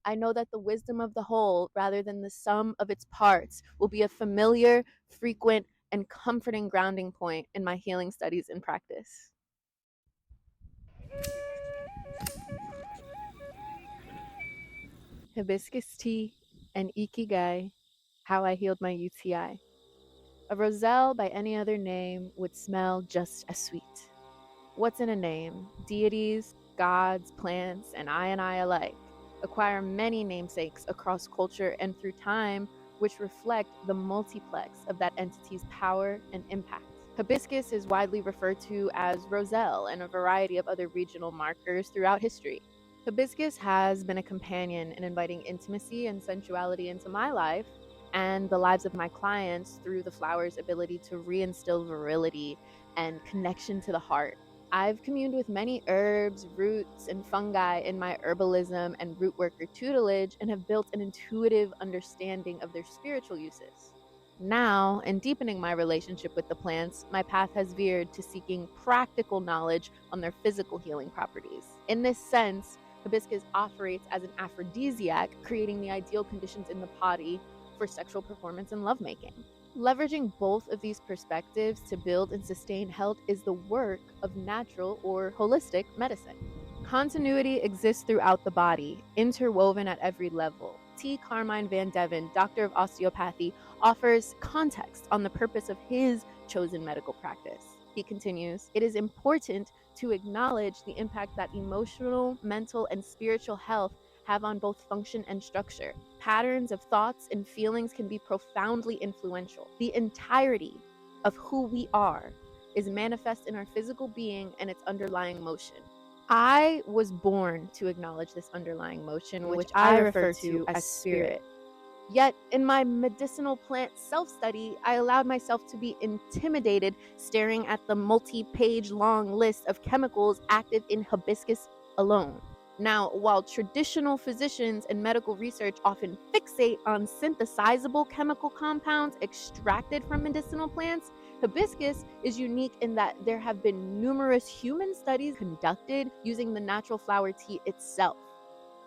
I know that the wisdom of the whole, rather than the sum of its parts, will be a familiar, frequent, and comforting grounding point in my healing studies and practice. Hibiscus tea and ikigai, how I healed my UTI. A roselle by any other name would smell just as sweet. What's in a name? Deities, gods, plants, and I alike acquire many namesakes across culture and through time, which reflect the multiplex of that entity's power and impact. Hibiscus is widely referred to as roselle and a variety of other regional markers throughout history. Hibiscus has been a companion in inviting intimacy and sensuality into my life and the lives of my clients through the flower's ability to reinstill virility and connection to the heart. I've communed with many herbs, roots, and fungi in my herbalism and root worker tutelage and have built an intuitive understanding of their spiritual uses. Now, in deepening my relationship with the plants, my path has veered to seeking practical knowledge on their physical healing properties. In this sense, hibiscus operates as an aphrodisiac, creating the ideal conditions in the body for sexual performance and lovemaking. Leveraging both of these perspectives to build and sustain health is the work of natural or holistic medicine. Continuity exists throughout the body, interwoven at every level. T. Carmine Van Deven, doctor of osteopathy, offers context on the purpose of his chosen medical practice. He continues, "It is important to acknowledge the impact that emotional, mental, and spiritual health have on both function and structure. Patterns of thoughts and feelings can be profoundly influential. The entirety of who we are is manifest in our physical being and its underlying motion." I was born to acknowledge this underlying motion, which I refer to as spirit. Yet, in my medicinal plant self-study, I allowed myself to be intimidated staring at the multi-page long list of chemicals active in hibiscus alone. Now, while traditional physicians and medical research often fixate on synthesizable chemical compounds extracted from medicinal plants, hibiscus is unique in that there have been numerous human studies conducted using the natural flower tea itself.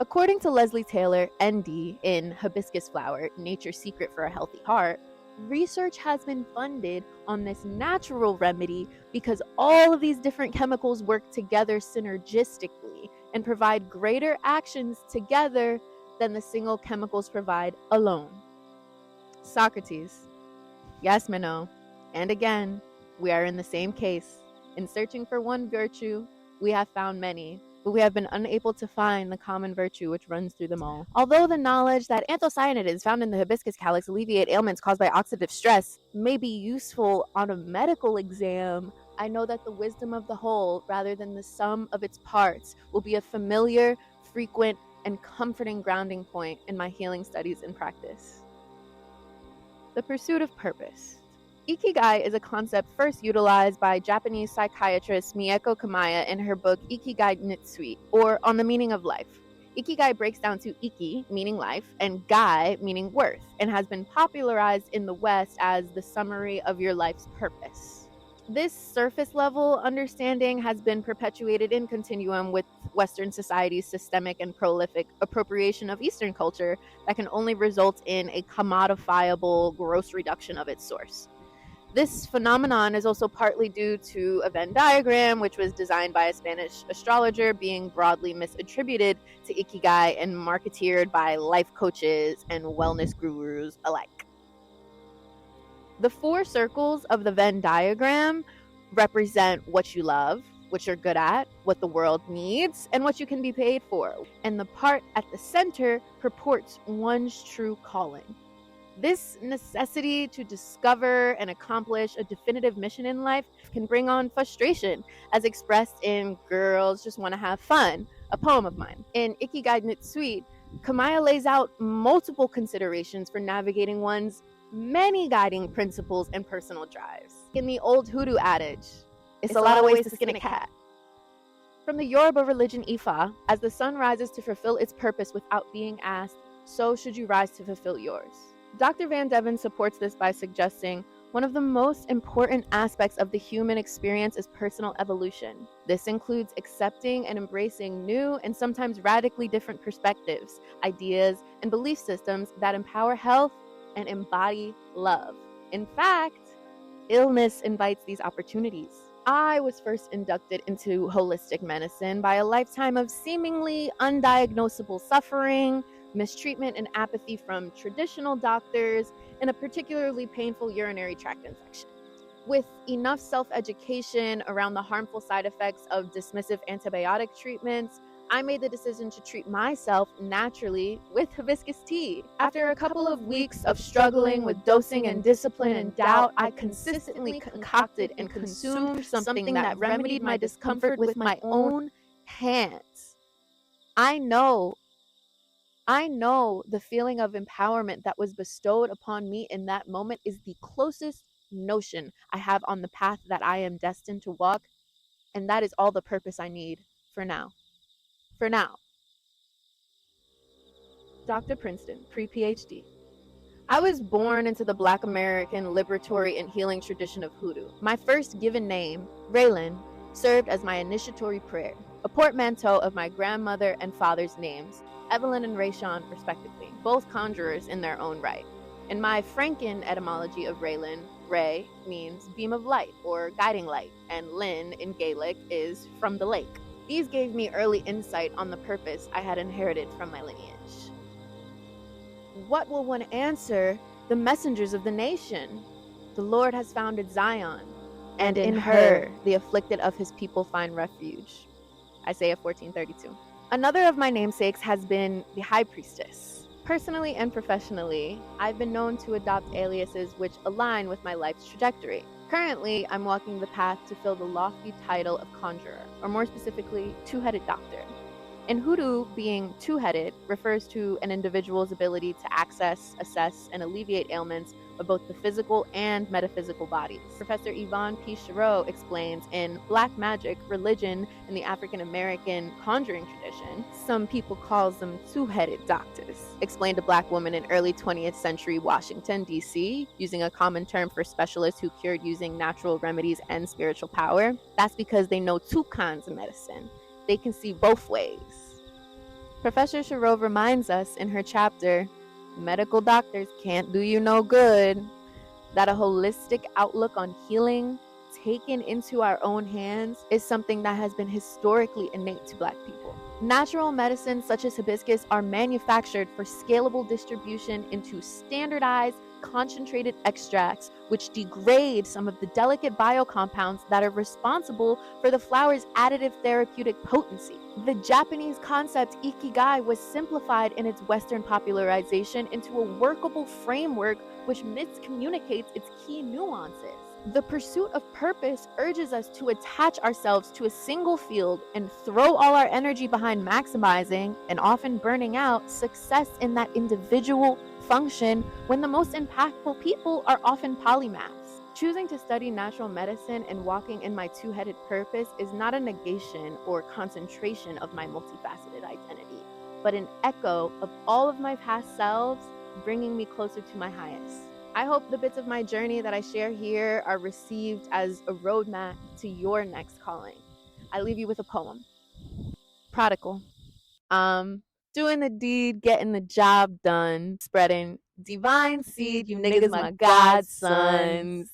According to Leslie Taylor, ND, in Hibiscus Flower, Nature's Secret for a Healthy Heart, research has been funded on this natural remedy because all of these different chemicals work together synergistically and provide greater actions together than the single chemicals provide alone. Socrates. Yes, Mino. And again, we are in the same case. In searching for one virtue, we have found many, but we have been unable to find the common virtue which runs through them all. Although the knowledge that anthocyanidins found in the hibiscus calyx alleviate ailments caused by oxidative stress may be useful on a medical exam, I know that the wisdom of the whole, rather than the sum of its parts, will be a familiar, frequent, and comforting grounding point in my healing studies and practice. The pursuit of purpose. Ikigai is a concept first utilized by Japanese psychiatrist Mieko Kamiya in her book Ikigai Nitsuite, or On the Meaning of Life. Ikigai breaks down to iki, meaning life, and gai, meaning worth, and has been popularized in the West as the summary of your life's purpose. This surface-level understanding has been perpetuated in continuum with Western society's systemic and prolific appropriation of Eastern culture that can only result in a commodifiable, gross reduction of its source. This phenomenon is also partly due to a Venn diagram, which was designed by a Spanish astrologer, being broadly misattributed to Ikigai and marketeered by life coaches and wellness gurus alike. The 4 circles of the Venn diagram represent what you love, what you're good at, what the world needs, and what you can be paid for. And the part at the center purports one's true calling. This necessity to discover and accomplish a definitive mission in life can bring on frustration, as expressed in Girls Just Want to Have Fun, a poem of mine. In Ikigai Nitsuite, Kamiya lays out multiple considerations for navigating one's many guiding principles and personal drives. In the old hoodoo adage, it's a lot of ways to skin a cat. From the Yoruba religion Ifa, as the sun rises to fulfill its purpose without being asked, so should you rise to fulfill yours. Dr. Van Deven supports this by suggesting One of the most important aspects of the human experience is personal evolution. This includes accepting and embracing new and sometimes radically different perspectives, ideas, and belief systems that empower health and embody love. In fact, illness invites these opportunities. I was first inducted into holistic medicine by a lifetime of seemingly undiagnosable suffering, mistreatment, and apathy from traditional doctors, and a particularly painful urinary tract infection. With enough self-education around the harmful side effects of dismissive antibiotic treatments, I made the decision to treat myself naturally with hibiscus tea. After a couple of weeks of struggling with dosing and discipline and doubt, I consistently concocted and consumed something that remedied my discomfort with my own hands. I know the feeling of empowerment that was bestowed upon me in that moment is the closest notion I have on the path that I am destined to walk, and that is all the purpose I need for now. For now. Dr. Princeton, pre-PhD. I was born into the Black American liberatory and healing tradition of hoodoo. My first given name, Raylan, served as my initiatory prayer, a portmanteau of my grandmother and father's names, Evelyn and Rayshawn respectively, both conjurers in their own right. In my Franken etymology of Raylan, Ray means beam of light or guiding light, and Lyn in Gaelic is from the lake. These gave me early insight on the purpose I had inherited from my lineage. What will one answer the messengers of the nation? The Lord has founded Zion, and in her the afflicted of his people find refuge. Isaiah 14:32. Another of my namesakes has been the High Priestess. Personally and professionally, I've been known to adopt aliases which align with my life's trajectory. Currently, I'm walking the path to fill the lofty title of Conjurer, or more specifically, two-headed doctor. In hoodoo, being two-headed refers to an individual's ability to access, assess, and alleviate ailments of both the physical and metaphysical bodies. Professor Yvonne P. Chereau explains in Black Magic, Religion, and the African American Conjuring Tradition, some people calls them two-headed doctors, explained a Black woman in early 20th century Washington, D.C., using a common term for specialists who cured using natural remedies and spiritual power. That's because they know two kinds of medicine. They can see both ways. Professor Chereau reminds us in her chapter, Medical Doctors Can't Do You No Good, that a holistic outlook on healing, taken into our own hands, is something that has been historically innate to Black people. Natural medicines such as hibiscus are manufactured for scalable distribution into standardized, concentrated extracts, which degrade some of the delicate biocompounds that are responsible for the flower's additive therapeutic potency. The Japanese concept ikigai was simplified in its Western popularization into a workable framework which miscommunicates its key nuances. The pursuit of purpose urges us to attach ourselves to a single field and throw all our energy behind maximizing, and often burning out, success in that individual function when the most impactful people are often polymaths. Choosing to study natural medicine and walking in my two-headed purpose is not a negation or concentration of my multifaceted identity, but an echo of all of my past selves, bringing me closer to my highest. I hope the bits of my journey that I share here are received as a roadmap to your next calling. I leave you with a poem. Prodigal. Doing the deed, getting the job done, spreading divine seed, you niggas my godsons.